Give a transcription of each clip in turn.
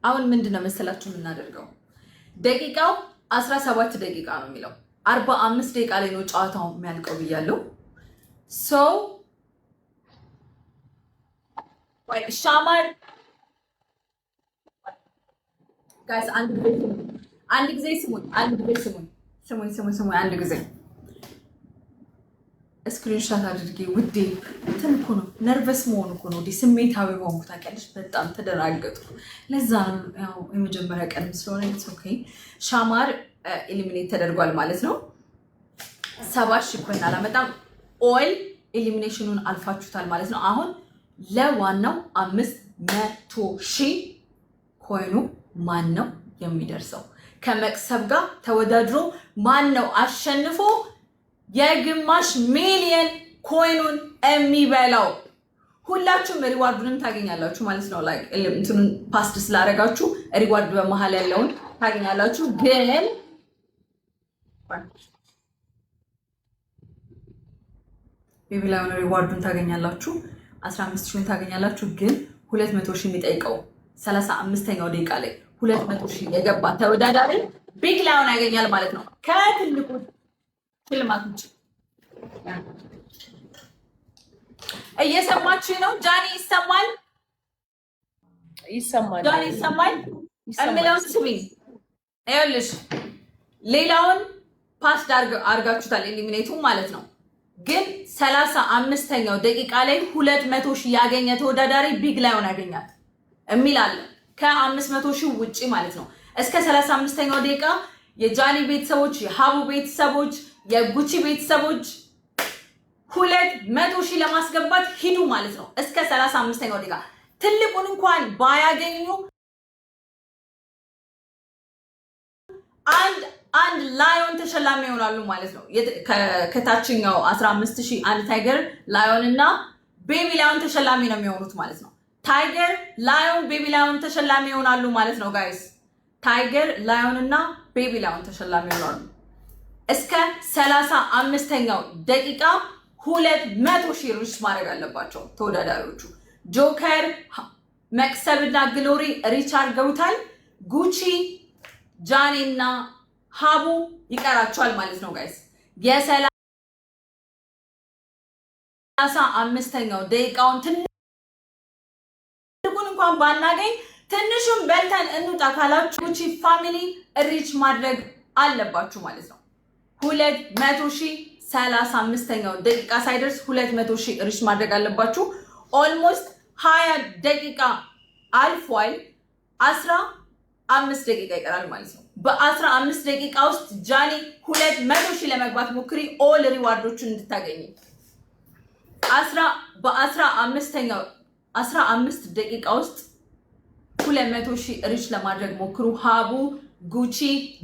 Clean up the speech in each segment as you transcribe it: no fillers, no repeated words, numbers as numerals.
አሁን ምንድነው መሰላችሁ የምናደርገው? ደቂቃው 17 ደቂቃ ነው የሚለው 45 ደቂቃ ላይ ነው ጨዋታው የሚያልቀው ብያለሁ። ሶ ሻማር ጋይስ አንድ ጊዜ ስሙኝ አንድ ጊዜ ስክሪንሾት አድርጌ ውዴ እንትን እኮ ነው ነርቨስ መሆን እኮ ነው ስሜታዊ ሆንኩ ታውቂያለሽ። በጣም ተደናገጥኩ። ለዛ ነው ያው የመጀመሪያ ቀን ስለሆነ ኢትስ ኦኬ። ሻማር ኤሊሚኔት ተደርጓል ማለት ነው። 70,000 ኮይን አላመጣም። ኦል ኤሊሚኔሽኑን አልፋችሁታል ማለት ነው። አሁን ለዋናው 500,000 ኮይኑ ማን ነው የሚደርሰው? ከመቅሰብ ጋር ተወዳድሮ ማን ነው አሸንፎ የግማሽ ሚሊየን ኮይኑን የሚበላው? ሁላችሁም ሪዋርዱንም ታገኛላችሁ ማለት ነው። ላይክ እንትኑን ፓስት ስላደረጋችሁ ሪዋርድ በመሃል ያለውን ታገኛላችሁ። ግን ቤቢ ላይሆን ሪዋርዱን ታገኛላችሁ 15,000 ታገኛላችሁ። ግን 200,000 የሚጠይቀው 35ኛው ደቂቃ ላይ 200,000 የገባ ተወዳዳሪ ቢግ ላይሆን ያገኛል ማለት ነው። ከትልቁ ሽልማት ውጭ እየሰማችሁ ነው? ጃኒ ይሰማል? ጃኒ ይሰማል? እምለውን ስሚኝ። ይኸውልሽ ሌላውን ፓስድ አርጋችሁታል ኤሊሚኔቱ ማለት ነው። ግን 35ኛው ደቂቃ ላይ 200,000 ያገኘ ተወዳዳሪ ቢግ ላይሆን ያገኛል የሚል አለ። ከ500,000 ውጪ ማለት ነው። እስከ 35ኛው ደቂቃ የጃኒ ቤተሰቦች፣ የሀቡ ቤተሰቦች፣ የጉቺ ቤተሰቦች 200,000 ለማስገባት ሂዱ ማለት ነው። እስከ 35ኛው ደቂቃ ትልቁን እንኳን ባያገኙ አንድ ላዮን ተሸላሚ ይሆናሉ ማለት ነው። ከታችኛው 15,000 አንድ ታይገር ላዮን እና ቤቢ ላዮን ተሸላሚ ነው የሚሆኑት ማለት ነው። ታይገር ላዮን ቤቢ ላዮን ተሸላሚ ይሆናሉ ማለት ነው ጋይስ። ታይገር ላዮን እና ቤቢ ላዮን ተሸላሚ ይሆናሉ። እስከ 35ኛው ደቂቃ 200,000 ሪች ማድረግ አለባቸው ተወዳዳሪዎቹ። ጆከር መቅሰብና ግሎሪ ሪች አድርገውታል። ጉቺ ጃኒ እና ሀቡ ይቀራቸዋል ማለት ነው ጋይስ። የ35ኛው ደቂቃውን ትልቁን እንኳን ባናገኝ ትንሹን በልተን እንውጣ ካላችሁ ጉቺ ፋሚሊ ሪች ማድረግ አለባችሁ ማለት ነው። 200,000 35ኛው ደቂቃ ሳይደርስ 200,000 ሪች ማድረግ አለባችሁ። ኦልሞስት 20 ደቂቃ አልፏል። 15 ደቂቃ ይቀራል ማለት ነው። በ15 ደቂቃ ውስጥ ጃኒ 200,000 ለመግባት ሞክሪ ኦል ሪዋርዶችን እንድታገኝ። በ15 ደቂቃ ውስጥ 200,000 ሪች ለማድረግ ሞክሩ። ሀቡ፣ ጉቺ፣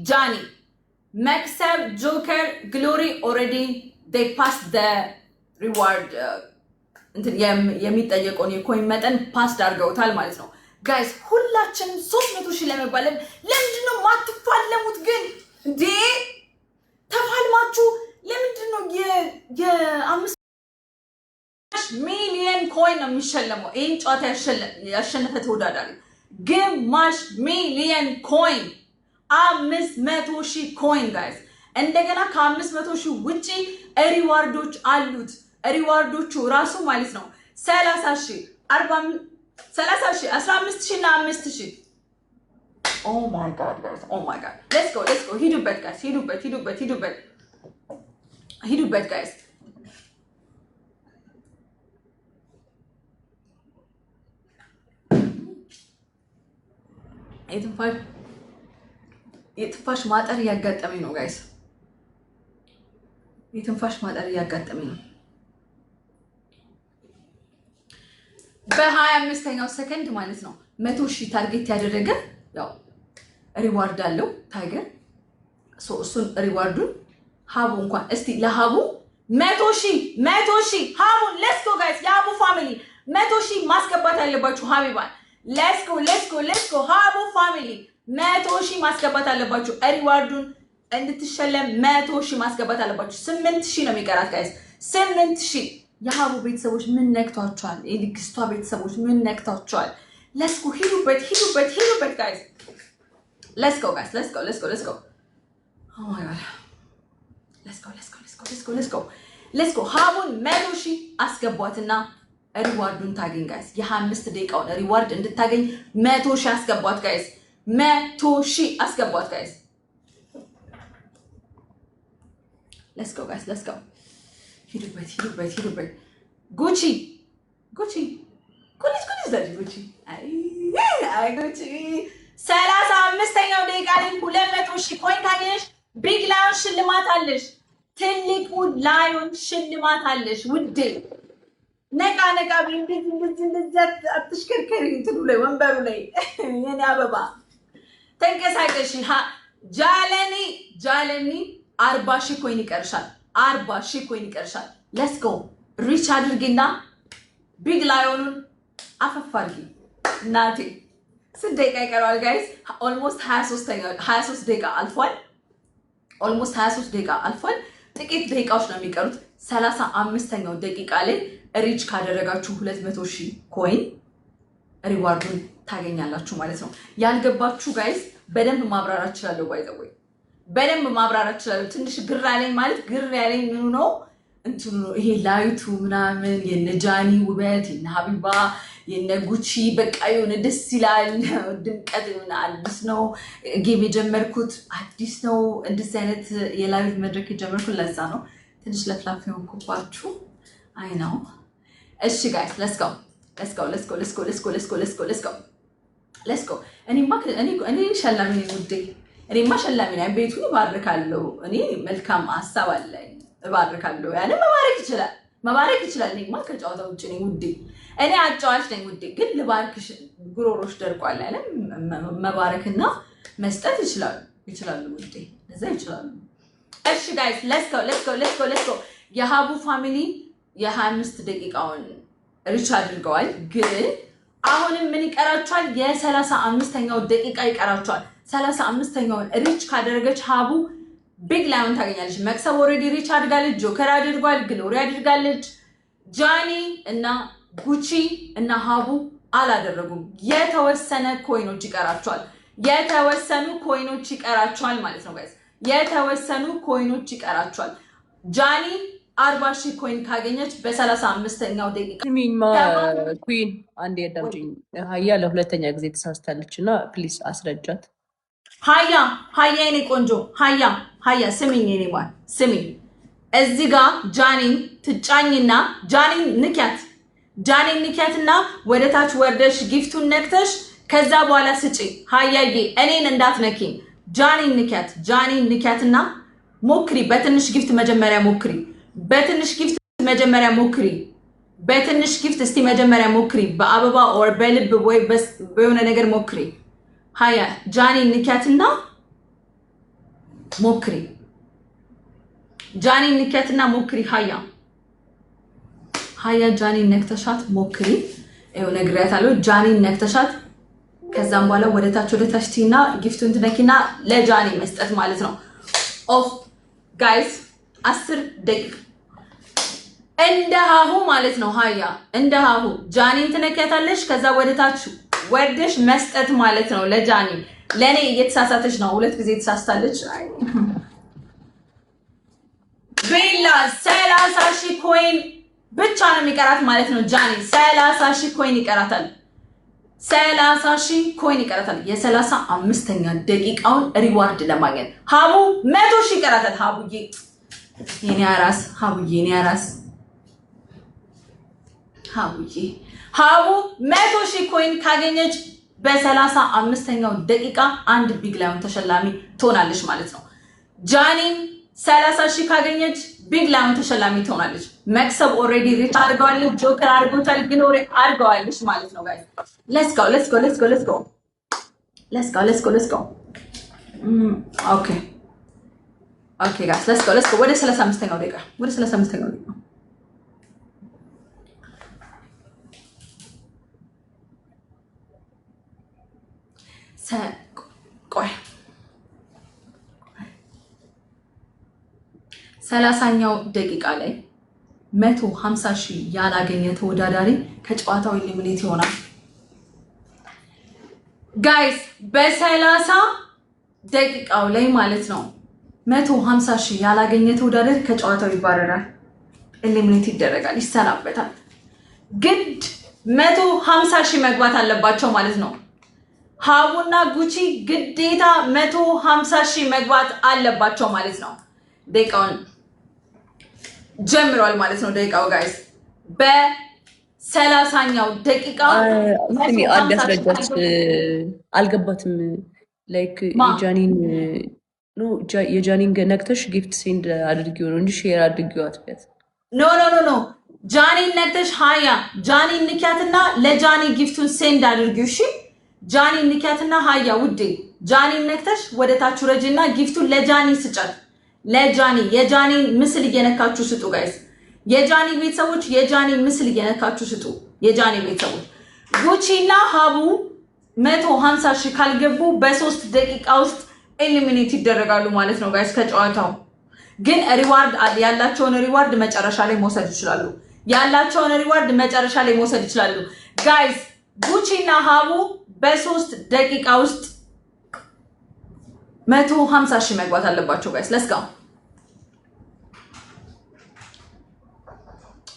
ጃኒ፣ መክሰብ፣ ጆከር፣ ግሎሪ ኦልሬዲ they passed the reward የሚጠየቀውን የኮይን መጠን ፓስድ አድርገውታል ማለት ነው። ጋይስ ሁላችንም 300,000 ለመግባት ለምንድን ነው ማትፋለሙት ግን? እንዴ ተፋልማችሁ ለምንድን ነው የ5 ሚሊየን ኮይን ነው የሚሸለመው? ይህን ጨዋታ ያሸነፈ ተወዳዳሪ ግማሽ ሚሊየን ኮይን 500,000 ኮይን ጋይስ። እንደገና ከ500,000 ውጪ ሪዋርዶች አሉት። ሪዋርዶቹ ራሱ ማለት ነው 30,000 30,000 15,000 እና 5,000 ኦ ማይ ጋድ ጋይስ ኦ ማይ ጋድ ሌትስ ጎ ሂዱበት ጋይስ ሂዱበት ጋይስ። የትንፋሽ ማጠር እያጋጠመኝ ነው ጋይስ። የትንፋሽ ማጠር እያጋጠመኝ ነው። በ25ኛው ሰከንድ ማለት ነው 100,000 ታርጌት ያደረገ ያው ሪዋርድ አለው ታይገር። እሱን ሪዋርዱን ሀቡ እንኳን እስቲ ለሀቡ 100,000 ሀቡን ሌትስ ጎ ጋይስ። የሀቡ ፋሚሊ 100,000 ማስገባት ያለባችሁ ሀቢባን ሌትስ ጎ ሀቡ ፋሚሊ 100,000 ማስገባት አለባችሁ። ሪዋርዱን እንድትሸለም 100,000 ማስገባት አለባችሁ። 8,000 ነው የሚቀራት ጋይስ 8,000። የሀቡ ቤተሰቦች ምን ነክቷቸዋል? የልግስቷ ቤተሰቦች ምን ነክቷቸዋል? let's go guys. Let's go guys. Let's go. Oh my god. Let's go. ሀቡን 100,000 አስገቧትና ሪዋርዱን ታገኝ ጋይስ። የ25 ደቂቃውን ሪዋርድ እንድታገኝ 100,000 አስገቧት ጋይስ። 100,000 አስገቧት ጋይስ። let's go guys. ሂዱበት ጉቺ አይ ጉቺ 35ኛው ደቂቃ ላይ 200,000 ኮይን ካገኘሽ ቢግ ላዮን ሽልማት አለሽ። ትልቁ ላዮን ሽልማት አለሽ ውዴ። ነቃ እንደዚህ አትሽከርከሪ እንትኑ ላይ ወንበሩ ላይ የኔ አበባ ተንቀሳቀሽ። ጃለኒ 40,000 ኮይን ይቀርሻል። 40,000 ኮይን ይቀርሻል። let's go ሪች አድርጊና ቢግ ላዮኑን አፈፋርጊ እናቴ። ስንት ደቂቃ ይቀረዋል ጋይስ? ኦልሞስት 23 ደቂቃ አልፏል። ጥቂት ደቂቃዎች ነው የሚቀሩት። 35ኛው ደቂቃ ላይ ሪች ካደረጋችሁ 200,000 ኮይን ሪዋርዱን ታገኛላችሁ ማለት ነው። ያልገባችሁ ጋይስ በደንብ ማብራራት እችላለሁ። ባይዘው በደንብ ማብራራት እችላለሁ። ትንሽ ግር ያለኝ ምኑ ነው እንትኑ ነው ይሄ ላይቱ ምናምን የነጃኒ ውበት የነ ሀቢባ የነ ጉቺ በቃ የሆነ ደስ ይላል። ድምቀት ምን አዲስ ነው ጌም የጀመርኩት አዲስ ነው። እንደዚህ አይነት የላይቭ መድረክ የጀመርኩት ለዛ ነው። ትንሽ ለፍላፍ ሆንኩባችሁ። አይ ነው። እሺ ጋይስ let's go እኔ ሸላሚ ነኝ ውዴ። እኔማ ሸላሚ ነኝ። ቤቱን እባርካለሁ። እኔ መልካም ሀሳብ አለኝ እባርካለሁ። ያለ መባረክ ይችላል። እኔማ ከጨዋታ ውጭ ነኝ ውዴ። እኔ አጫዋች ነኝ ውዴ። ግን ልባርክሽ ጉሮሮሽ ደርቋል አለ መባረክና መስጠት ይችላሉ ውዴ። ለዛ ይችላሉ። እሺ ጋይስ let's go የሀቡ ፋሚሊ የ25 ደቂቃውን ሪች አድርገዋል። ግን አሁንም ምን ይቀራቸዋል? የ35ኛው ደቂቃ ይቀራቸዋል። 35ኛውን ሪች ካደረገች ሀቡ ቢግ ላዮን ታገኛለች። መክሰብ ኦልሬዲ ሪች አድርጋለች። ጆከር አድርጓል። ግሎሪ አድርጋለች። ጃኒ እና ጉቺ እና ሀቡ አላደረጉም። የተወሰኑ ኮይኖች ይቀራቸዋል ማለት ነው ጋይስ። የተወሰኑ ኮይኖች ይቀራቸዋል። ጃኒ 40,000 ኮይን ካገኘች በ35ኛው ደቂቃ ሚማ ኩዊን አንድ ያዳምጪኝ። ሀያ ለሁለተኛ ጊዜ ተሳስታለች እና ፕሊስ አስረጃት። ሀያ የኔ ቆንጆ ሀያ ስሚኝ፣ የኔ ማን ስሚኝ። እዚህ ጋር ጃኒን ትጫኝና ጃኒን ንኪያትና ወደ ታች ወርደሽ ጊፍቱን ነክተሽ ከዛ በኋላ ስጪ። ሀያዬ እኔን እንዳትነኪኝ። ጃኒን ንኪያትና ሞክሪ። በትንሽ ጊፍት መጀመሪያ ሞክሪ። በአበባ ኦር በልብ ወይ በሆነ ነገር ሞክሪ። ሀያ ጃኒን ንኪያትና ሞክሪ። ሀያ ጃኒን ነክተሻት ሞክሪ። ይኸው ነግሬያታለሁ። ጃኒን ነክተሻት ከዛም በኋላ ወደ ታች ቲና ጊፍቱን ትነኪና ለጃኒ መስጠት ማለት ነው። ኦፍ ጋይስ 10 ደቂቃ እንደ ሀሁ ማለት ነው። ሀያ እንደ ሀሁ ጃኒን ትነኪያታለሽ። ከዛ ወደ ታች ወርደሽ መስጠት ማለት ነው ለጃኒ። ለኔ እየተሳሳተች ነው። 2 ጊዜ ተሳስታለች። ቤላ 30,000 ኮይን ብቻ ነው የሚቀራት ማለት ነው። ጃኒ 30,000 ኮይን ይቀራታል። 30,000 ኮይን ይቀራታል። የ35ኛ ደቂቃውን ሪዋርድ ለማግኘት ሀቡ 100,000 ይቀራታል። ሀቡዬ የኔ አራስ ሀቡ 100,000 ኮይን ካገኘች በ35ኛው ደቂቃ አንድ ቢግ ላዮን ተሸላሚ ትሆናለች ማለት ነው። ጃኒም 30,000 ካገኘች ቢግ ላዮን ተሸላሚ ትሆናለች። መክሰብ ኦልሬዲ ሪች አድርገዋለች። ጆከር አድርጎታል። ግሎሪ አድርገዋለች ማለት ነው ጋይስ። let's go okay guys let's go ወደ 35ኛው ደቂቃ ቆይ 30ኛው ደቂቃ ላይ 150,000 ያላገኘ ተወዳዳሪ ከጨዋታው ኢሊሚኔት ይሆናል። ጋይስ በ30 ደቂቃው ላይ ማለት ነው 150 ሺህ ያላገኘ ተወዳዳሪ ከጨዋታው ይባረራል፣ ኤሊሚኔት ይደረጋል፣ ይሰናበታል። ግድ 150 ሺህ መግባት አለባቸው ማለት ነው። ሀቡና ጉቺ ግዴታ 150 ሺህ መግባት አለባቸው ማለት ነው። ደቂቃውን ጀምሯል ማለት ነው። ደቂቃው ጋይስ በ30ኛው ደቂቃ አንድ ያስረዳት አልገባትም። ላይክ የጃኒን ነክተሽ ጊፍት ሴንድ አድርጊው ነው እንጂ ሼር አድርጊው አትበት። ኖ ጃኒን ነክተሽ ሀያ ጃኒን ንኪያትና ለጃኒ ጊፍቱን ሴንድ አድርጊው። እሺ ጃኒን ንኪያትና ሀያ ውዴ ጃኒን ነክተሽ ወደ ታች ረጅና ጊፍቱን ለጃኒ ስጫት። ለጃኒ የጃኒን ምስል እየነካችሁ ስጡ ጋይስ። የጃኒ ቤተሰቦች የጃኒ ምስል እየነካችሁ ስጡ። የጃኒ ቤተሰቦች ጉቺና ሀቡ 150 ሺህ ካልገቡ በ3 ደቂቃ ውስጥ ኤሊሚኔት ይደረጋሉ ማለት ነው ጋይስ ከጨዋታው። ግን ሪዋርድ ያላቸውን ሪዋርድ መጨረሻ ላይ መውሰድ ይችላሉ። ያላቸውን ሪዋርድ መጨረሻ ላይ መውሰድ ይችላሉ ጋይስ። ጉቺና ሀቡ በ3 ደቂቃ ውስጥ 150 ሺህ መግባት አለባቸው ጋይስ። ለስጋ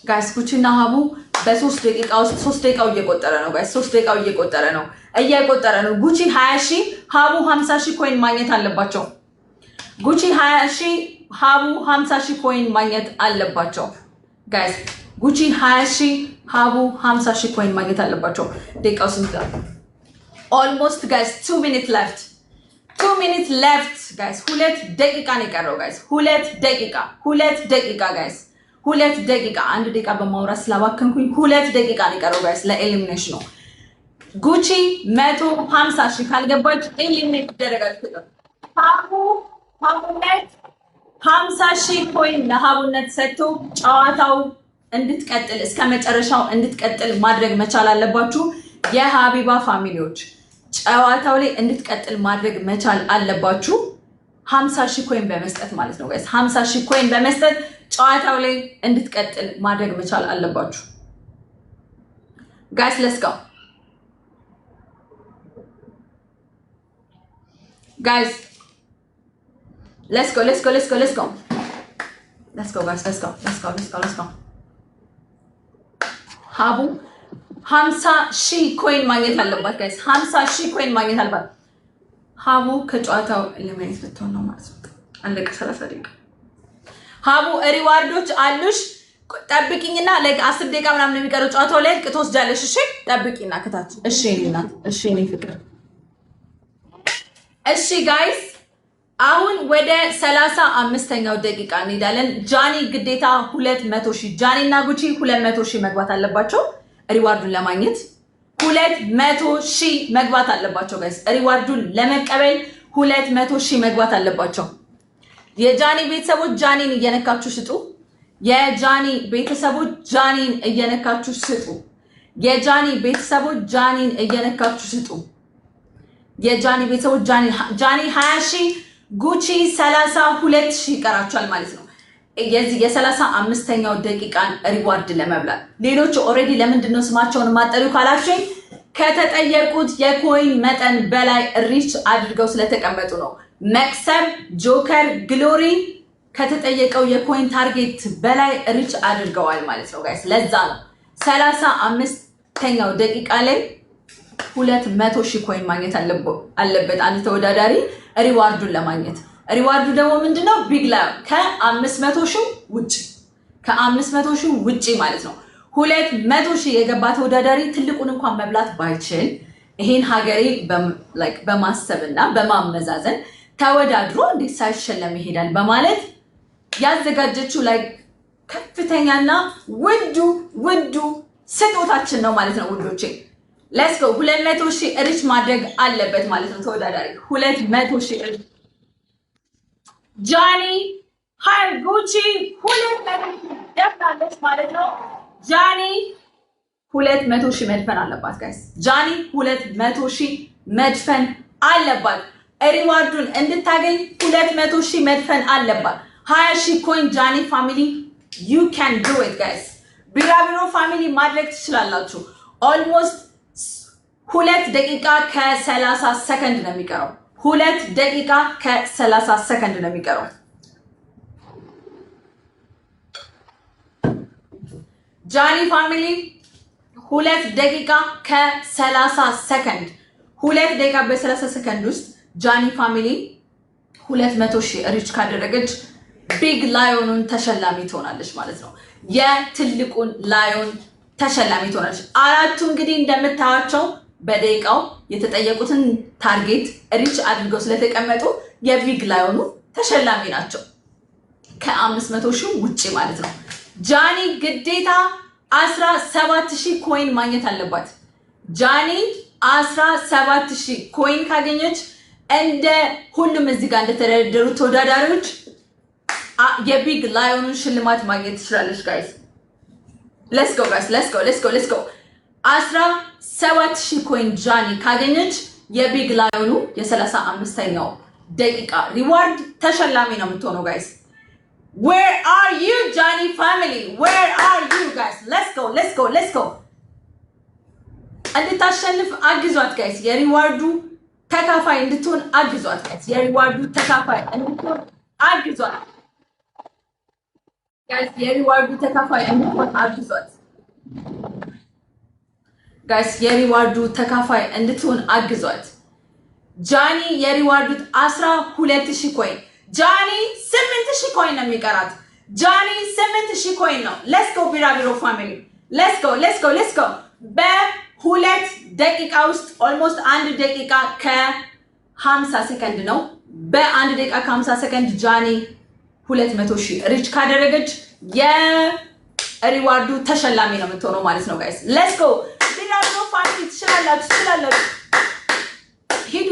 ጋይስ ጉቺና ሀቡ በ3 ደቂቃ ውስጥ 3 ደቂቃው እየቆጠረ ነው ጋይስ። 3 ደቂቃው እየቆጠረ ነው። ጉቺ 20 ሺህ ሀቡ 50 ሺህ ኮይን ማግኘት አለባቸው። ጉቺ 20 ሺህ ሀቡ 50 ሺህ ኮይን ማግኘት አለባቸው ጋይስ። ጉቺ 20 ሺህ ሀቡ 50 ሺህ ኮይን ማግኘት አለባቸው። ደቂቃው ስንት ነው? ኦልሞስት ጋይስ 2 ሚኒት ሌፍት 2 ሚኒት ሌፍት ጋይስ። 2 ደቂቃ ነው የቀረው ጋይስ። 2 ደቂቃ ጋይስ። 2 ደቂቃ 1 ደቂቃ በማውራት ስላባከንኩኝ 2 ደቂቃ ነው የቀረው ጋይስ ለኤሊሚኔሽኑ። ጉቺ 150 ሺህ ካልገባች ኤሊሚኔት ይደረጋል። ሀቡነት 50 ሺህ ኮይን ለሀቡነት ሰጥቶ ጨዋታው እንድትቀጥል እስከ መጨረሻው እንድትቀጥል ማድረግ መቻል አለባችሁ። የሀቢባ ፋሚሊዎች ጨዋታው ላይ እንድትቀጥል ማድረግ መቻል አለባችሁ። 50 ሺህ ኮይን በመስጠት ማለት ነው ጋይስ። 50 ሺህ ኮይን በመስጠት ጨዋታው ላይ እንድትቀጥል ማድረግ መቻል አለባችሁ ጋይስ። ሌትስ ጎ guys, let's go guys, let's go. ሀቡ 50 ሺህ ኮይን ማግኘት አለባት ጋይስ። 50 ሺህ ኮይን ማግኘት አለባት። ሀቡ ከጨዋታው ኤሊሚኔት ልትሆን ነው ማለት ነው። አለቀ 30 ደቂቃ። ሀቡ ሪዋርዶች አሉሽ፣ ጠብቂኝና ላይክ 10 ደቂቃ ምናምን የሚቀረው ጨዋታው ላይ ትወስጃለሽ። እሺ ጠብቂና ከታች። እሺ እናት፣ እሺ እኔ ፍቅር። እሺ ጋይስ አሁን ወደ 35ኛው ደቂቃ እንሄዳለን። ጃኒ ግዴታ 200 ሺህ ጃኒ እና ጉቺ 200 ሺህ መግባት አለባቸው ሪዋርዱን ለማግኘት። 200 ሺህ መግባት አለባቸው ጋይስ። ሪዋርዱን ለመቀበል 200 ሺህ መግባት አለባቸው። የጃኒ ቤተሰቦች ጃኒን እየነካችሁ ስጡ። የጃኒ ቤተሰቦች ጃኒን እየነካችሁ ስጡ። የጃኒ ቤተሰቦች ጃኒን እየነካችሁ ስጡ። የጃኒ ቤተሰቦች ጃኒ 20 ሺህ ጉቺ 32 ሺህ ይቀራቸዋል ማለት ነው። የዚህ የ35ኛው ደቂቃን ሪዋርድ ለመብላት ሌሎቹ ኦሬዲ ለምንድን ነው ስማቸውን ማጠሪው ካላችሁኝ ከተጠየቁት የኮይን መጠን በላይ ሪች አድርገው ስለተቀመጡ ነው። መክሰብ፣ ጆከር፣ ግሎሪ ከተጠየቀው የኮይን ታርጌት በላይ ሪች አድርገዋል ማለት ነው ጋይስ። ለዛ ነው 35ኛው ደቂቃ ላይ 200 ሺህ ኮይን ማግኘት አለበት አንድ ተወዳዳሪ ሪዋርዱን ለማግኘት። ሪዋርዱ ደግሞ ምንድነው? ቢግ ላም ከ500 ሺህ ውጪ ከ500 ሺህ ውጪ ማለት ነው። 200 ሺህ የገባ ተወዳዳሪ ትልቁን እንኳን መብላት ባይችል ይሄን ሀገሬ በማሰብና በማመዛዘን ተወዳድሮ እንዴት ሳይሸለም ይሄዳል በማለት ያዘጋጀችው ላይ ከፍተኛና ውዱ ስጦታችን ነው ማለት ነው ውዶቼ። ሌትስ ጎ 200 ሺህ ሪች ማድረግ አለበት ማለት ነው ተወዳዳሪ 200 ሺህ ሪች። ጃኒ ሃይ ጉቺ 200 ሺህ ደፍናለች ማለት ነው። ጃኒ 200 ሺህ መድፈን አለባት ጋይስ። ጃኒ 200 ሺህ መድፈን አለባት። ሪዋርዱን እንድታገኝ 200 ሺህ መድፈን አለባት። 20 ሺህ ኮይን ጃኒ ፋሚሊ you can do it guys። ቢራቢሮ ፋሚሊ ማድረግ ትችላላችሁ። ኦልሞስት 2 ደቂቃ ከ30 ሰከንድ ነው የሚቀረው። 2 ደቂቃ ከ30 ሰከንድ ነው የሚቀረው። ጃኒ ፋሚሊ 2 ደቂቃ ከ30 ሰከንድ 2 ደቂቃ በ30 ሰከንድ ውስጥ ጃኒ ፋሚሊ 200,000 ሪች ካደረገች ቢግ ላዮኑን ተሸላሚ ትሆናለች ማለት ነው። የትልቁን ላዮን ተሸላሚ ትሆናለች። አራቱ እንግዲህ እንደምታዩቸው በደቂቃው የተጠየቁትን ታርጌት ሪች አድርገው ስለተቀመጡ የቢግ ላዮኑ ተሸላሚ ናቸው ከ500,000 ውጪ ማለት ነው። ጃኒ ግዴታ 17,000 ኮይን ማግኘት አለባት። ጃኒ 17,000 ኮይን ካገኘች እንደ ሁሉም እዚህ ጋር እንደተደረደሩ ተወዳዳሪዎች የቢግ ላዮኑን ሽልማት ማግኘት ትችላለች። ጋይስ ሌትስ ጎ ጋይስ ሌትስ ጎ 17,000 ኮይን ጃኒ ካገኘች የቢግ ላዮኑ የ35ኛው ደቂቃ ሪዋርድ ተሸላሚ ነው የምትሆነው። ጋይስ where are you Johnny family where are you guys let's go እንድታሸንፍ አግዟት ጋይስ። የሪዋርዱ ተካፋይ እንድትሆን አግዟት ጋይስ። የሪዋርዱ ተካፋይ እንድትሆን አግዟት ጋይስ። የሪዋርዱ ተካፋይ እንድትሆን አግዟት ጋይስ። የሪዋርዱ ተካፋይ እንድትሆን አግዟት። ጃኒ የሪዋርዱ 12,000 ኮይን ጃኒ 8,000 ኮይን ነው የሚቀራት። ጃኒ 8,000 ኮይን ነው። ሌትስ ጎ ቢራቢሮ ፋሚሊ ሌትስ ጎ በ2 ደቂቃ ውስጥ ኦልሞስት 1 ደቂቃ ከ50 ሰከንድ ነው። በ1 ደቂቃ ከ50 ሰከንድ ጃኒ 200,000 ሪች ካደረገች የሪዋርዱ ተሸላሚ ነው የምትሆነው ማለት ነው ጋይስ። ሌትስ ጎ ቢራቢሮ ፋሚሊ ትችላላችሁ። ሂዱ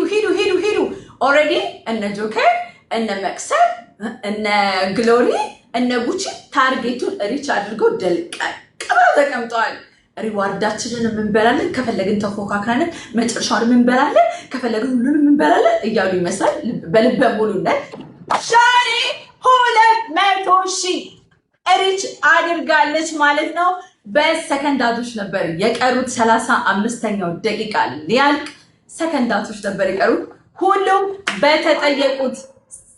ኦልሬዲ እነ ጆከር እነ መክሰብ እነ ግሎሪ እነ ጉቺ ታርጌቱን ሪች አድርገው ደልቀው ተቀምጠዋል። ሪዋርዳችንን እንበላለን፣ ከፈለግን ተፎካክራለን፣ መጨረሻውን እንበላለን፣ ከፈለግን ሁሉንም እንበላለን እያሉ ይመስላል በልበ ሙሉነት። ጃኒ 200,000 ሪች አድርጋለች ማለት ነው። በሰከንዳቶች ነበር የቀሩት። 35ኛው ደቂቃ ሊያልቅ ሰከንዳቶች ነበር የቀሩት። ሁሉም በተጠየቁት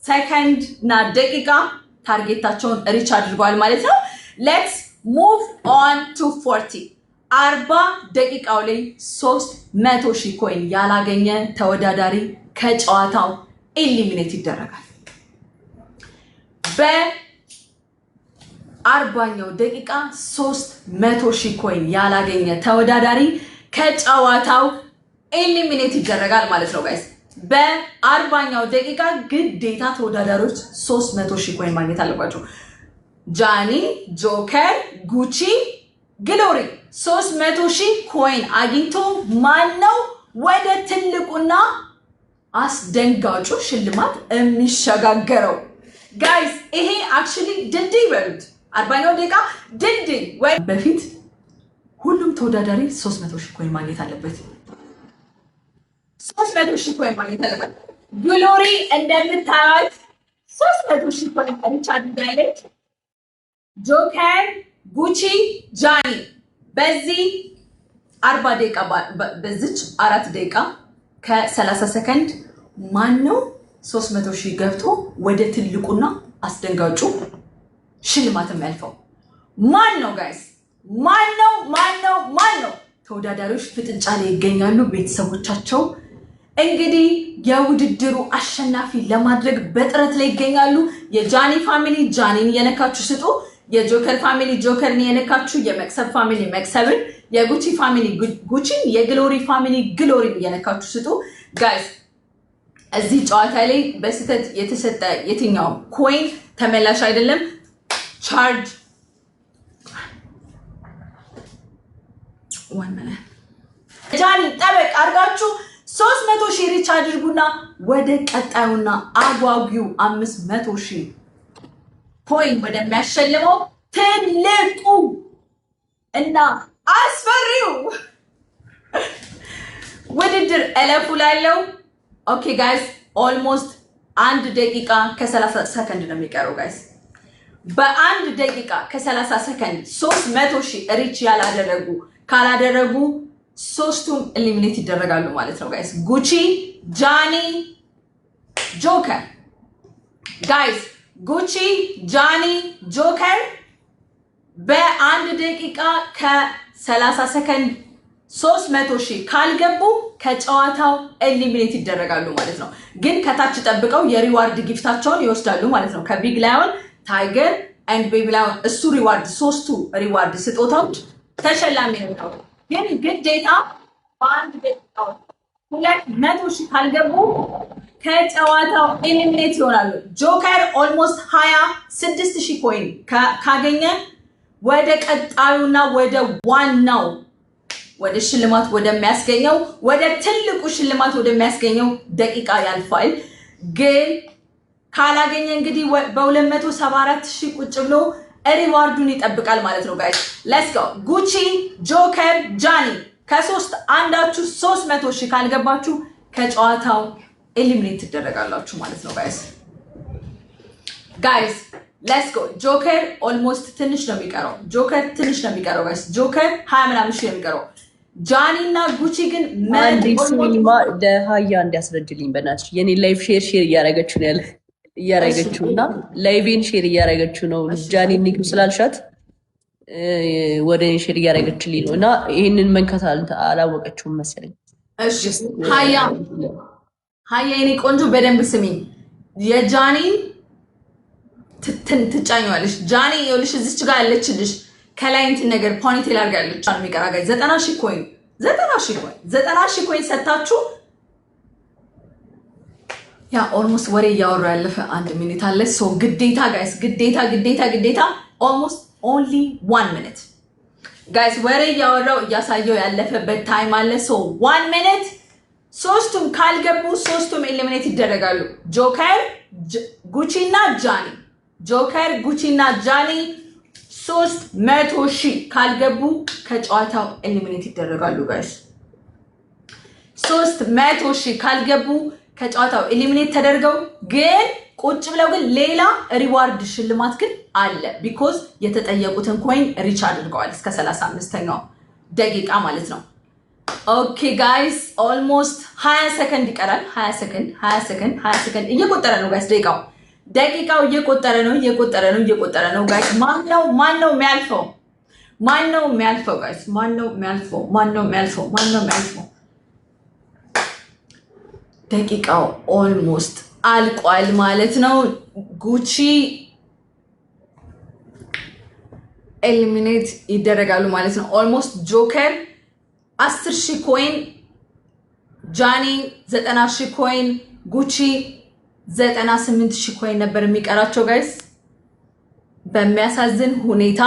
ሰከንድ እና ደቂቃ ታርጌታቸውን ሪች አድርገዋል ማለት ነው። ሌትስ ሙቭ ኦን ቱ 40 ደቂቃው ላይ 300,000 ኮይን ያላገኘ ተወዳዳሪ ከጨዋታው ኤሊሚኔት ይደረጋል። በ40ኛው ደቂቃ 300,000 ኮይን ያላገኘ ተወዳዳሪ ከጨዋታው ኤሊሚኔት ይደረጋል ማለት ነው ጋይስ። በ40ኛው ደቂቃ ግዴታ ተወዳዳሪዎች 300,000 ኮይን ማግኘት አለባቸው። ጃኒ፣ ጆከር፣ ጉቺ፣ ግሎሪ 300,000 ኮይን አግኝቶ ማነው ወደ ትልቁና አስደንጋጩ ሽልማት የሚሸጋገረው? ጋይስ ይሄ አክቹሊ ድልድይ በሉት። 40ኛው ደቂቃ ድልድይ በፊት ሁሉም ተወዳዳሪ 300,000 ኮይን ማግኘት አለበት። 300,000 ኮይን ማግኘት አለበት። ግሎሪ እንደምታዩት 300,000 ኮይን ሪች አድርጋለች። ጆከር፣ ጉቺ፣ ጃኒ በዚህ 40 ደቂቃ በዚች 4 ደቂቃ ከ30 ሰከንድ ማነው 300,000 ገብቶ ወደ ትልቁና አስደንጋጩ ሽልማት የሚያልፈው? ማን ነው ጋይስ? ማን ነው? ተወዳዳሪዎች ፍጥጫ ላይ ይገኛሉ። ቤተሰቦቻቸው እንግዲህ የውድድሩ አሸናፊ ለማድረግ በጥረት ላይ ይገኛሉ። የጃኒ ፋሚሊ ጃኒን የነካችሁ ስጡ። የጆከር ፋሚሊ ጆከርን የነካችሁ፣ የመክሰብ ፋሚሊ መክሰብን፣ የጉቺ ፋሚሊ ጉቺን፣ የግሎሪ ፋሚሊ ግሎሪን የነካችሁ ስጡ። ጋይስ እዚህ ጨዋታ ላይ በስህተት የተሰጠ የትኛው ኮይን ተመላሽ አይደለም። ቻርጅ ጃኒ ጠበቅ አድርጋችሁ 300,000 ሪች አድርጉና ወደ ቀጣዩና አጓጊው 500,000 ኮይን ወደሚያሸልመው ትልቁ እና አስፈሪው ውድድር እለፉ ላለው። ኦኬ ጋይስ ኦልሞስት 1 ደቂቃ ከ30 ሰከንድ ነው የሚቀረው ጋይስ። በ1 ደቂቃ ከ30 ሰከንድ 300,000 ሪች ካላደረጉ ሶስቱም ኤሊሚኔት ይደረጋሉ ማለት ነው ጋይስ። ጉቺ፣ ጃኒ፣ ጆከር ጋይስ ጉቺ፣ ጃኒ፣ ጆከር በአንድ ደቂቃ ከ30 ሰከንድ 300,000 ካልገቡ ከጨዋታው ኤሊሚኔት ይደረጋሉ ማለት ነው። ግን ከታች ጠብቀው የሪዋርድ ጊፍታቸውን ይወስዳሉ ማለት ነው። ከቢግ ላዮን፣ ታይገር ኤንድ ቤቢ ላዮን እሱ ሪዋርድ ሶስቱ ሪዋርድ ስጦታዎች ተሸላሚ ነው። ግን ግዴታ በአንድ ደቂቃ 200,000 ካልገቡ ከጨዋታው ኤሊሚኔት ይሆናሉ። ጆከር ኦልሞስት 26,000 ኮይን ካገኘ ወደ ቀጣዩና ወደ ዋናው ወደ ሽልማት ወደሚያስገኘው ወደ ትልቁ ሽልማት ወደሚያስገኘው ደቂቃ ያልፋል። ግን ካላገኘ እንግዲህ በ274,000 ቁጭ ብሎ ሪዋርዱን ይጠብቃል ማለት ነው ጋይስ። ሌትስ ጎ። ጉቺ፣ ጆከር፣ ጃኒ ከሶስት አንዳችሁ 300,000 ካልገባችሁ ከጨዋታው ኤሊሚኔት ትደረጋላችሁ ማለት ነው ጋይስ። ሌትስ ጎ። ጆከር ኦልሞስት ትንሽ ነው የሚቀረው። ጆከር ትንሽ ነው የሚቀረው ጋይስ። ጆከር 20 ምናምን ሺህ ነው የሚቀረው። ጃኒ እና ጉቺ ግን ለሀያ እንዲያስረድልኝ በእናትሽ የኔ ላይፍ ሼር እያደረገችው ነው እያደረገችው እና ላይቬን ሼር እያደረገችው ነው። ጃኒ ኒክ ስላልሻት ወደ እኔ ሼር እያደረገችልኝ ነው እና ይህንን መንካት አላወቀችውም መሰለኝ። እሺ ሀያ የኔ ቆንጆ በደንብ ስሚኝ። የጃኒን ትጫኛለሽ። ጃኒ ይኸውልሽ እዚች ጋር ያለችልሽ ከላይ እንትን ነገር ፖኒቴል አድርጋለች። የሚቀራ ጋር 90,000 ኮይን 90,000 ኮይን ሰጣችሁ። ያ ኦልሞስት ወሬ እያወራ ያለፈ 1 ሚኒት አለ። ሶ ግዴታ ጋይስ ግዴታ ኦልሞስት ኦንሊ 1 ሚኒት ጋይስ ወሬ እያወራው እያሳየው ያለፈበት ታይም አለ። ሶ 1 ሚኒት ሶስቱም ካልገቡ ሶስቱም ኤሊሚኔት ይደረጋሉ። ጆከር፣ ጉቺ እና ጃኒ 300,000 ካልገቡ ከጨዋታው ኤሊሚኔት ይደረጋሉ ጋይስ። 300,000 ካልገቡ ከጨዋታው ኤሊሚኔት ተደርገው ግን ቁጭ ብለው ግን ሌላ ሪዋርድ ሽልማት ግን አለ። ቢኮዝ የተጠየቁትን ኮይን ሪች አድርገዋል እስከ 35ኛው ደቂቃ ማለት ነው። ኦኬ ጋይስ ኦልሞስት 20 ሰከንድ ይቀራል። 20 ሰከንድ እየቆጠረ ነው ጋይስ። ደቂቃው እየቆጠረ ነው ጋይስ። ማነው የሚያልፈው ጋይስ? ማነው የሚያልፈው? ደቂቃው ኦልሞስት አልቋል ማለት ነው። ጉቺ ኤሊሚኔት ይደረጋሉ ማለት ነው። ኦልሞስት ጆከር 10,000 ኮይን፣ ጃኒ 90,000 ኮይን፣ ጉቺ 98,000 ኮይን ነበር የሚቀራቸው ጋይስ። በሚያሳዝን ሁኔታ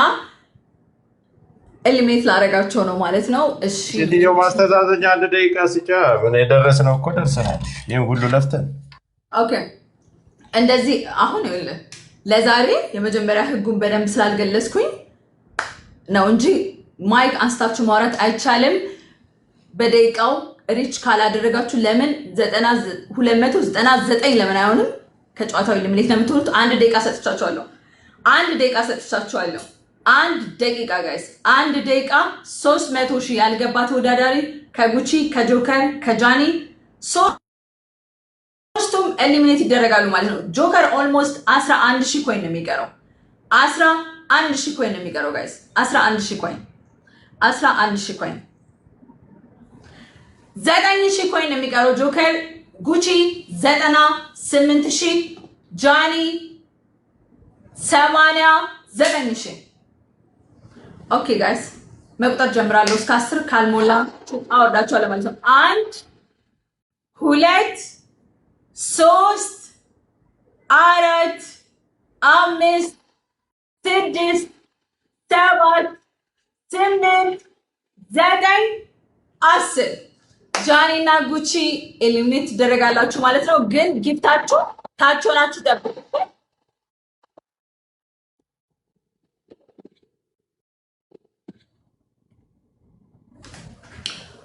ኤሊሚኔት ላደርጋቸው ነው ማለት ነው። እሺ ቪዲዮ ማስተዛዘኛ 1 ደቂቃ ስጫ ምን የደረስነው እኮ ደርሰናል። ይሄን ሁሉ ለፍተን ኦኬ እንደዚህ አሁን ለዛሬ የመጀመሪያ ህጉን በደንብ ስላልገለጽኩኝ ነው እንጂ ማይክ አንስታችሁ ማውራት አይቻልም። በደቂቃው ሪች ካላደረጋችሁ ለምን 299 ለምን አይሆንም? ከጨዋታው ኤሊሚኔት ለምትሆኑት 1 ደቂቃ ሰጥቻችኋለሁ። 1 ደቂቃ ጋይስ 1 ደቂቃ 300,000 ያልገባ ተወዳዳሪ ከጉቺ፣ ከጆከር፣ ከጃኒ ሶስቱም ኤሊሚኔት ይደረጋሉ ማለት ነው። ጆከር ኦልሞስት 11,000 ኮይን ነው የሚቀረው። 11,000 ኮይን ነው የሚቀረው ጋይስ። 11,000 ኮይን 9,000 ኮይን ነው የሚቀረው ጆከር። ጉቺ 98,000፣ ጃኒ 89,000። ኦኬ ጋይስ መቁጠር ጀምራለሁ። እስከ 10 ካልሞላ አወርዳችኋለሁ ማለት ነው። 1 2 3 4 5 6 7 8 9 10 ጃኒ እና ጉቺ ኤሊሚኔት ትደረጋላችሁ ማለት ነው። ግን ጊፍታችሁ ታች ሆናችሁ ጠብቁ።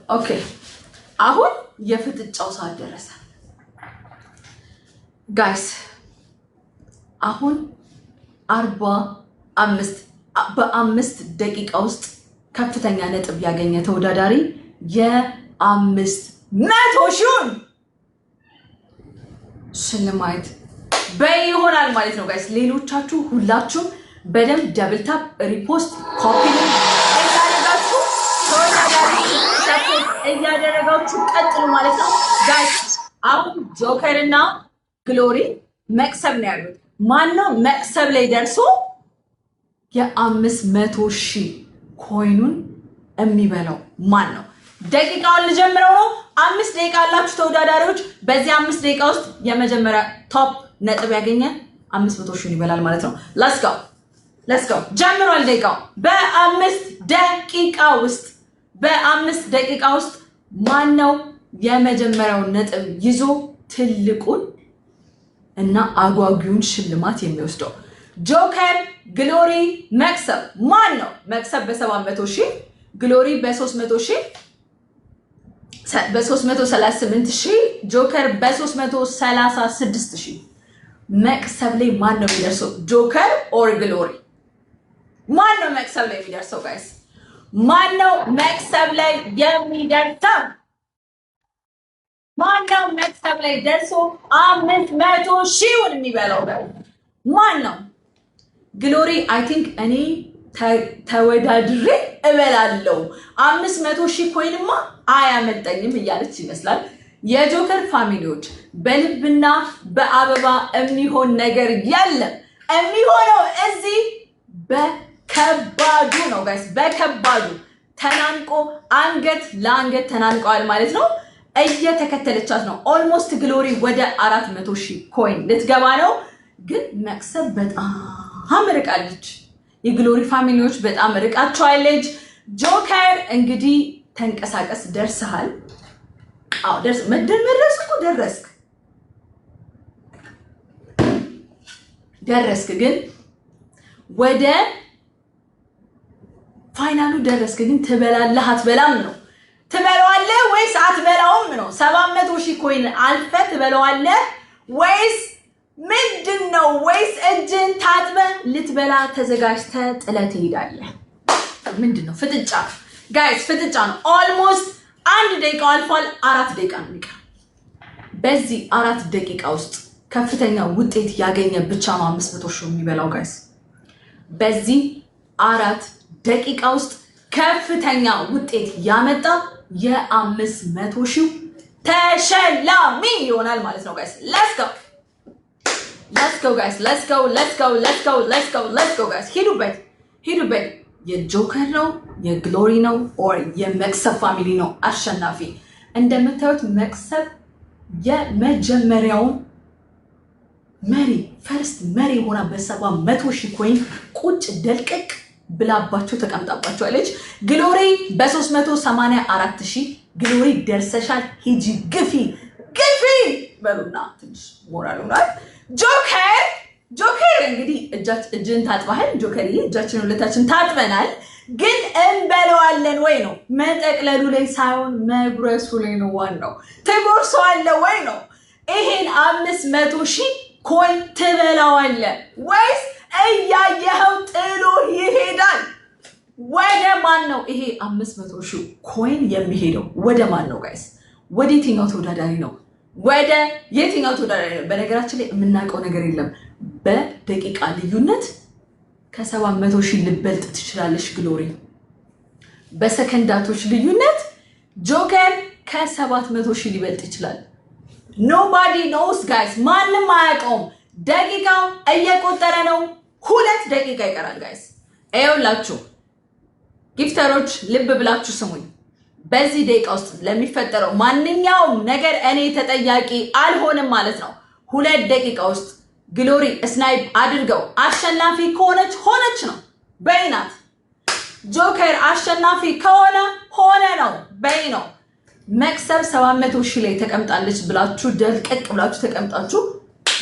ኦኬ አሁን የፍጥጫው ሰዓት ደረሰ ጋይስ። አሁን 45 በ5 ደቂቃ ውስጥ ከፍተኛ ነጥብ ያገኘ ተወዳዳሪ የ500,000 ሽልማት በይ ይሆናል ማለት ነው ጋይስ። ሌሎቻችሁ ሁላችሁም በደንብ ደብል ታፕ ሪፖስት ኮፒ እያደረጋችሁ ቀጥሉ ማለት ነው ጋይስ። አሁን ጆከር እና ግሎሪ መቅሰብ ነው ያሉት። ማነው መቅሰብ ላይ ደርሶ የ500,000 ኮይኑን የሚበላው ማን ነው? ደቂቃውን ልጀምረው ነው። 5 ደቂቃ አላችሁ ተወዳዳሪዎች። በዚህ 5 ደቂቃ ውስጥ የመጀመሪያ ቶፕ ነጥብ ያገኘ 500,000 ይበላል ማለት ነው። ሌትስ ጎ ጀምሯል ደቂቃው። በ5 ደቂቃ ውስጥ ማነው የመጀመሪያውን ነጥብ ይዞ ትልቁን እና አጓጊውን ሽልማት የሚወስደው? ጆከር፣ ግሎሪ፣ መቅሰብ። ማን ነው? መቅሰብ በ700,000፣ ግሎሪ በ300,000 በ338,000፣ ጆከር በ336,000። መቅሰብ ላይ ማን ነው የሚደርሰው? ጆከር ኦር ግሎሪ? ማን ነው መቅሰብ ላይ የሚደርሰው ጋይስ? ማን ነው መቅሰብ ላይ የሚደርሰው? ማን ነው መቅሰብ ላይ ደርሶ 500,000 የሚበላው ጋይስ? ማን ነው? ግሎሪ አይ ቲንክ እኔ ተወዳድሬ እበላለሁ 500,000 ኮይንማ አያመልጠኝም እያለች ይመስላል። የጆከር ፋሚሊዎች በልብና በአበባ የሚሆን ነገር የለም። የሚሆነው እዚህ በከባዱ ነው ጋይስ። በከባዱ ተናንቆ አንገት ለአንገት ተናንቀዋል ማለት ነው። እየተከተለቻት ነው። ኦልሞስት ግሎሪ ወደ 400,000 ኮይን ልትገባ ነው። ግን መቅሰብ በጣም ርቃለች። የግሎሪ ፋሚሊዎች በጣም ርቃቸዋለች። ጆከር እንግዲህ ተንቀሳቀስ፣ ደርሰሃል። አዎ ደረስክ ግን ወደ ፋይናሉ ደረስክ። ግን ትበላለህ አትበላም ነው? ትበላዋለህ ወይስ አትበላውም ነው? 700,000 ኮይን አልፈ ትበላዋለህ ወይስ ምንድን ነው? ወይስ እጅን ታጥበ ልትበላ ተዘጋጅተ ጥለ ትሄዳለህ? ምንድን ነው? ፍጥጫ ጋይስ፣ ፍጥጫ ነው። ኦልሞስት 1 ደቂቃ አልፏል። 4 ደቂቃ ነው የሚቀር። በዚህ 4 ደቂቃ ውስጥ ከፍተኛ ውጤት ያገኘ ብቻ ነው 500,000 የሚበላው ጋይስ። በዚህ 4 ደቂቃ ውስጥ ከፍተኛ ውጤት ያመጣ የ500,000 ተሸላሚ ይሆናል ማለት ነው ጋይስ። let's go guys, let's go guys. ሂዱበት። የጆከር ነው የግሎሪ ነው ኦር የመቅሰብ ፋሚሊ ነው አሸናፊ? እንደምታዩት መቅሰብ የመጀመሪያውን ፈርስት መሪ ሆና በ700,000 ኮይን ቁጭ ደልቀቅ ብላባቸው ተቀምጣባቸዋለች። ግሎሪ በ384,000። ግሎሪ ደርሰሻል፣ ሂጂ ግፊ በሉና ትንሽ ሞራል ሆናል። ጆከር እንግዲህ እጅን ታጥባሃል። ጆከር እጃችን ሁለታችን ታጥበናል። ግን እንበለዋለን ወይ ነው? መጠቅለሉ ላይ ሳይሆን መጉረሱ ላይ ነው ዋናው። ትጎርሰዋለህ ወይ ነው? ይሄን 500,000 ኮይን ትበላዋለህ ወይስ እያየኸው ጥሎ ይሄዳል? ወደ ማን ነው ይሄ 500,000 ኮይን የሚሄደው? ወደ ማን ነው ጋይስ? ወደ የትኛው ተወዳዳሪ ነው? ወደ የትኛው ተወዳዳሪ ነው? በነገራችን ላይ የምናውቀው ነገር የለም። በደቂቃ ልዩነት ከ700,000 ልበልጥ ትችላለች ግሎሪ። በሰከንዳቶች ልዩነት ጆከር ከ700,000 ሊበልጥ ይችላል። ኖባዲ ኖውስ ጋይስ፣ ማንም አያውቀውም። ደቂቃው እየቆጠረ ነው። 2 ደቂቃ ይቀራል ጋይስ። ይኸውላችሁ ጊፍተሮች ልብ ብላችሁ ስሙኝ። በዚህ ደቂቃ ውስጥ ለሚፈጠረው ማንኛውም ነገር እኔ ተጠያቂ አልሆንም ማለት ነው። 2 ደቂቃ ውስጥ ግሎሪ ስናይፕ አድርገው አሸናፊ ከሆነች ሆነች ነው በይናት። ጆከር አሸናፊ ከሆነ ሆነ ነው በይ ነው። መቅሰብ 700,000 ላይ ተቀምጣለች ብላችሁ ደልቀቅ ብላችሁ ተቀምጣችሁ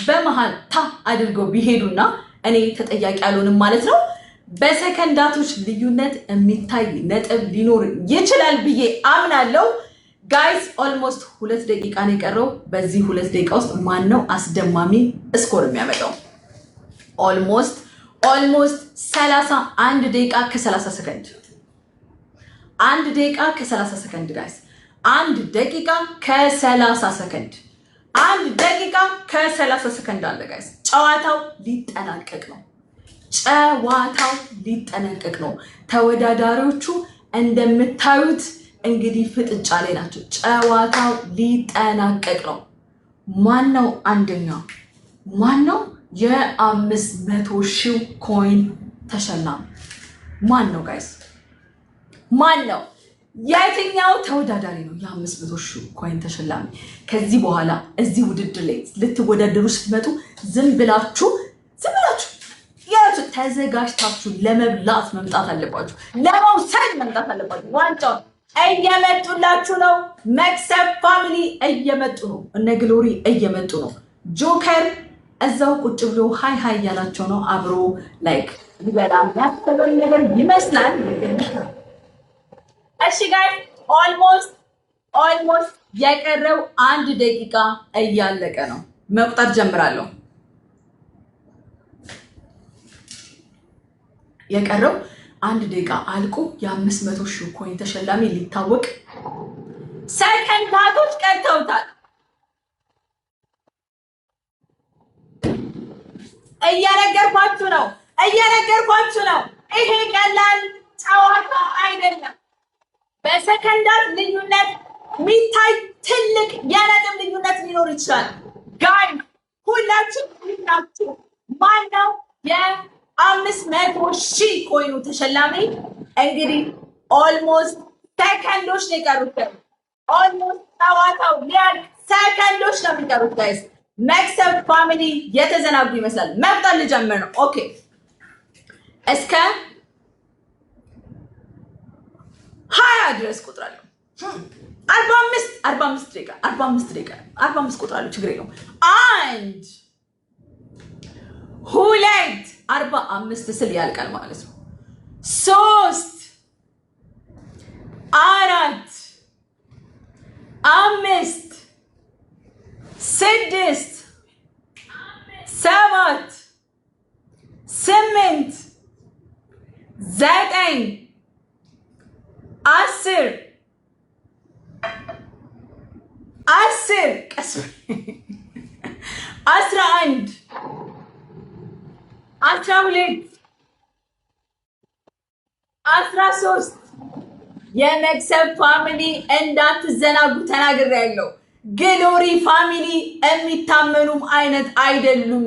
በመሃል ታ አድርገው ቢሄዱና እኔ ተጠያቂ አልሆንም ማለት ነው። በሰከንዳቶች ልዩነት የሚታይ ነጥብ ሊኖር ይችላል ብዬ አምናለሁ። ጋይስ ኦልሞስት 2 ደቂቃ ነው የቀረው። በዚህ 2 ደቂቃ ውስጥ ማን ነው አስደማሚ ስኮር የሚያመጣው? ኦልሞስት 31 ደቂቃ ከ30 ሰከንድ 1 ደቂቃ ከ30 ሰከንድ ጋይስ 1 ደቂቃ ከ30 ሰከንድ 1 ደቂቃ ከ30 ሰከንድ አለ ጋይስ። ጨዋታው ሊጠናቀቅ ነው። ጨዋታው ሊጠናቀቅ ነው። ተወዳዳሪዎቹ እንደምታዩት እንግዲህ ፍጥጫ ላይ ናቸው። ጨዋታው ሊጠናቀቅ ነው። ማነው አንደኛው? ማነው የ500,000 ኮይን ተሸላሚ? ማን ነው ጋይስ? ማን ነው? የትኛው ተወዳዳሪ ነው የ500,000 ኮይን ተሸላሚ? ከዚህ በኋላ እዚህ ውድድር ላይ ልትወዳደሩ ስትመጡ ዝም ብላችሁ ተዘጋጅታችሁ ለመብላት መምጣት አለባችሁ። ለመውሰድ መምጣት አለባችሁ። ዋንጫውን እየመጡላችሁ ነው። መክሰብ ፋሚሊ እየመጡ ነው። እነ ግሎሪ እየመጡ ነው። ጆከር እዛው ቁጭ ብሎ ሃይ ሃይ እያላቸው ነው። አብሮ ላይክ ሊበላ ያሰበው ነገር ይመስላል። እሺ ጋይስ ኦልሞስት የቀረው 1 ደቂቃ እያለቀ ነው። መቁጠር ጀምራለሁ። የቀረው 1 ደቂቃ አልቆ የ500,000 ኮይን ተሸላሚ ሊታወቅ ሰከንዳቶች ቀርተውታል። እየነገርኳችሁ ነው። ይሄ ቀላል ጨዋታ አይደለም። በሰከንዳት ልዩነት የሚታይ ትልቅ የነጥብ ልዩነት ሊኖር ይችላል። ጋይ ሁላችሁ ናችሁ። ማነው የ500,000 ኮይኑ ተሸላሚ? እንግዲህ ኦልሞስት ሰከንዶች ነው የቀሩት። ኦልሞስት ጨዋታው ሊያልቅ ሰከንዶች ነው የሚቀሩት ጋይስ። መክሰብ ፋሚሊ የተዘናጉ ይመስላል። መቁጠር ልጀምር ነው። ኦኬ እስከ 20 ድረስ ቁጥራለሁ። 45 ደቂቃ 45 ቁጥራለሁ። ችግር የለውም። 1 2 45 ስል ያልቃል ማለት ነው። 3 4 5 6 7 8 9 10 ቀስ 11 12 13 የመክሰብ ፋሚሊ እንዳትዘናጉ ተናግሬያለሁ። ግሎሪ ፋሚሊ የሚታመኑም አይነት አይደሉም።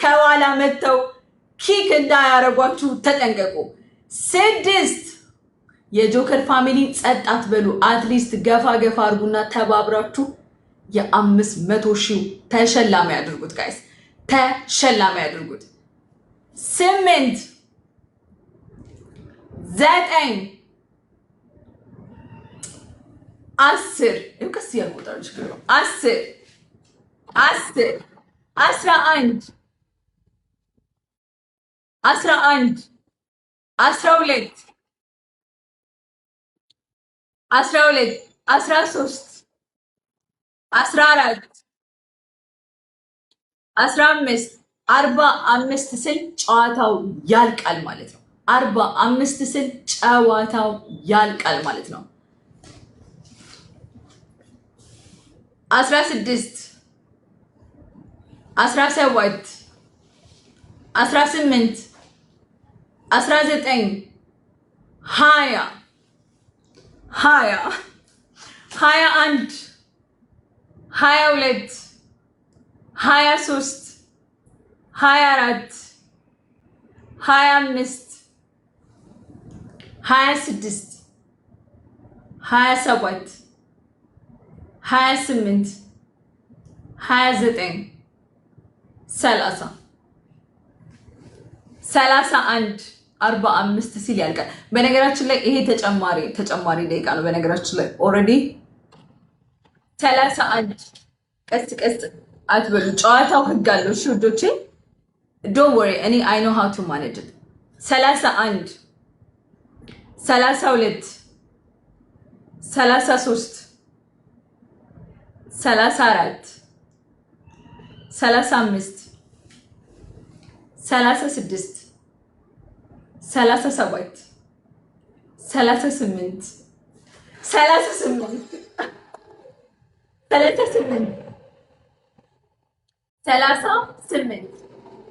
ከኋላ መጥተው ኪክ እንዳያረጓችሁ ተጠንቀቁ። 6 የጆከር ፋሚሊ ጸጥ አትበሉ። አትሊስት ገፋ አድርጉና ተባብራችሁ የ500,000 ተሸላሚ ያድርጉት ጋይስ፣ ተሸላሚ ያድርጉት። 8 9 10 ይኸው ያልቆጠሩ ችግር ነው። 10 11 12 13 14 15 45 ስል ጨዋታው ያልቃል ማለት ነው። 45 ስል ጨዋታው ያልቃል ማለት ነው። 16 17 18 19 20 21 22 23 24 25 26 27 28 29 30 31 45 ሲል ያልቃል። በነገራችን ላይ ይሄ ተጨማሪ ደቂቃ ነው። በነገራችን ላይ ኦልሬዲ 31 ቀስ አትበሉ። ጨዋታው ህግ አለው። እሺ ውዶቼ ዶንት ወሪ እኔ አይ ኖ ሃው ቱ ማኔጅ ኢት። 31 32 33 34 35 36 37 38 38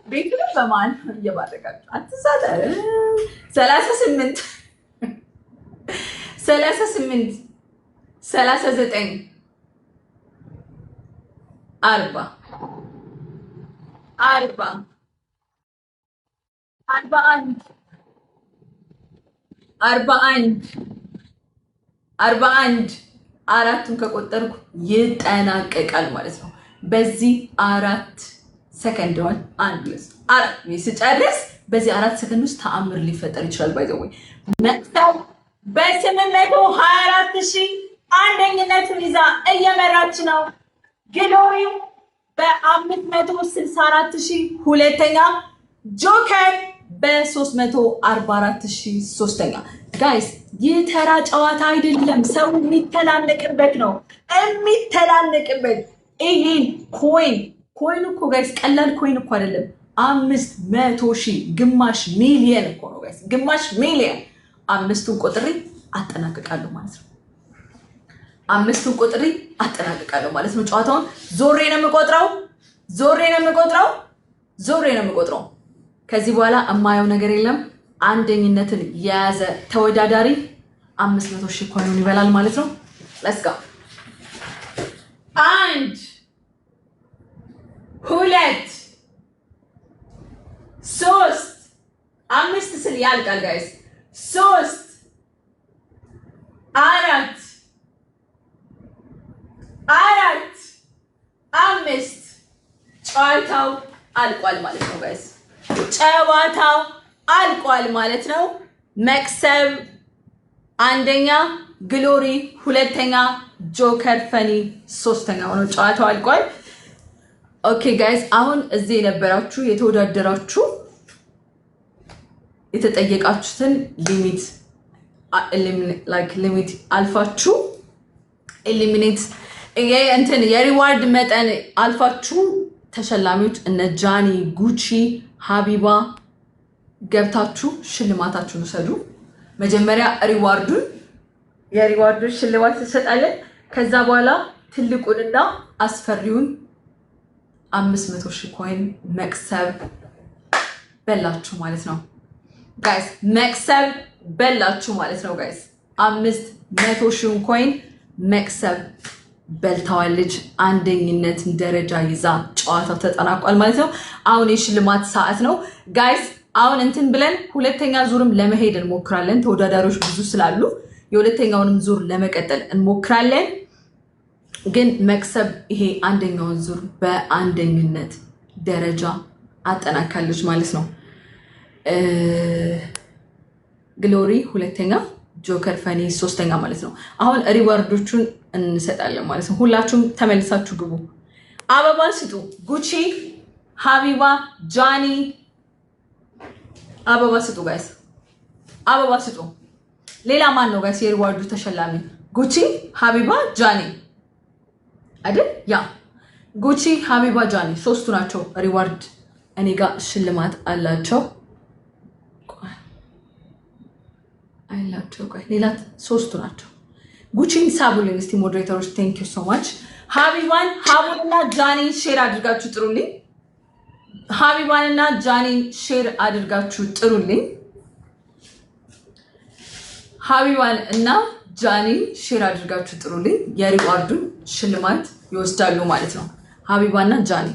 ቤቱ በማን እየባረጋችሁ አትሳተር። 38 39 40 41 አራቱን ከቆጠርኩ ይጠናቀቃል ማለት ነው። በዚህ 4 ሰከንድ ዋን አንድ አራት ስጨርስ በዚህ 4 ሰከንድ ውስጥ ተአምር ሊፈጠር ይችላል። ባይዘወይ መቅሰብ በ824,000 አንደኝነቱን ይዛ እየመራች ነው። ግሎሪው በ564,000 ሁለተኛ፣ ጆከር በ344,000 ሶስተኛ። ጋይስ ይህ ተራ ጨዋታ አይደለም፣ ሰው የሚተላለቅበት ነው። የሚተላለቅበት ይሄን ኮይን እኮ ጋይስ ቀላል ኮይን እኮ አይደለም። 500,000 ግማሽ ሚሊየን እኮ ነው ጋይስ፣ ግማሽ ሚሊየን። 5ቱን ቆጥሬ አጠናቅቃለሁ ማለት ነው። 5ቱን ቆጥሬ አጠናቅቃለሁ ማለት ነው። ጨዋታውን ዞሬ ነው የምቆጥረው። ከዚህ በኋላ የማየው ነገር የለም። አንደኝነትን የያዘ ተወዳዳሪ 500,000 ኮይኑን ይበላል ማለት ነው። ለስ ጋ 1 2 3 5 ስል ያልቃል ጋይስ። 3 4 5 ጨዋታው አልቋል ማለት ነው ጋይስ። ጨዋታው አልቋል ማለት ነው። መቅሰብ አንደኛ፣ ግሎሪ ሁለተኛ፣ ጆከር ፈኒ ሶስተኛ ሆኖ ጨዋታው አልቋል። ኦኬ ጋይስ፣ አሁን እዚህ የነበራችሁ የተወዳደራችሁ የተጠየቃችሁትን ሊሚት አልፋችሁ ኤሊሚኔት የሪዋርድ መጠን አልፋችሁ ተሸላሚዎች እነ ጃኒ፣ ጉቺ፣ ሀቢባ ገብታችሁ ሽልማታችሁን ውሰዱ። መጀመሪያ የሪዋርዱን ሽልማት እንሰጣለን። ከዛ በኋላ ትልቁንና አስፈሪውን 500,000 ኮይን መቅሰብ በላችሁ ማለት ነው ጋይስ። መቅሰብ በላችሁ ማለት ነው ጋይስ። 500,000 ኮይን መቅሰብ በልታዋለች። አንደኝነትን ደረጃ ይዛ ጨዋታው ተጠናቋል ማለት ነው። አሁን የሽልማት ሰዓት ነው ጋይስ። አሁን እንትን ብለን ሁለተኛ ዙርም ለመሄድ እንሞክራለን። ተወዳዳሪዎች ብዙ ስላሉ የሁለተኛውንም ዙር ለመቀጠል እንሞክራለን። ግን መቅሰብ ይሄ አንደኛውን ዙር በአንደኝነት ደረጃ አጠናካለች ማለት ነው። ግሎሪ ሁለተኛ፣ ጆከር ፈኒ ሶስተኛ ማለት ነው። አሁን ሪዋርዶቹን እንሰጣለን ማለት ነው። ሁላችሁም ተመልሳችሁ ግቡ። አበባ ስጡ። ጉቺ፣ ሀቢባ፣ ጃኒ አበባ ስጡ ጋይስ፣ አበባ ስጡ። ሌላ ማን ነው ጋይስ የሪዋርዱ ተሸላሚ? ጉቺ፣ ሀቢባ፣ ጃኒ አይደል? ያ ጉቺ፣ ሀቢባ፣ ጃኒ ሶስቱ ናቸው። ሪዋርድ እኔ ጋር ሽልማት አላቸው። ሌላ ሶስቱ ናቸው። ጉቺን ሳቡልኝ እስቲ ሞዴሬተሮች። ቴንክ ዩ ሶ ማች። ሀቡንና ጃኒን ሼር አድርጋችሁ ጥሩልኝ። ሀቢባንና ጃኒን ሼር አድርጋችሁ ጥሩልኝ። ሀቢባን እና ጃኒን ሼር አድርጋችሁ ጥሩልኝ። የሪዋርዱን ሽልማት ይወስዳሉ ማለት ነው። ሀቢባና ጃኒ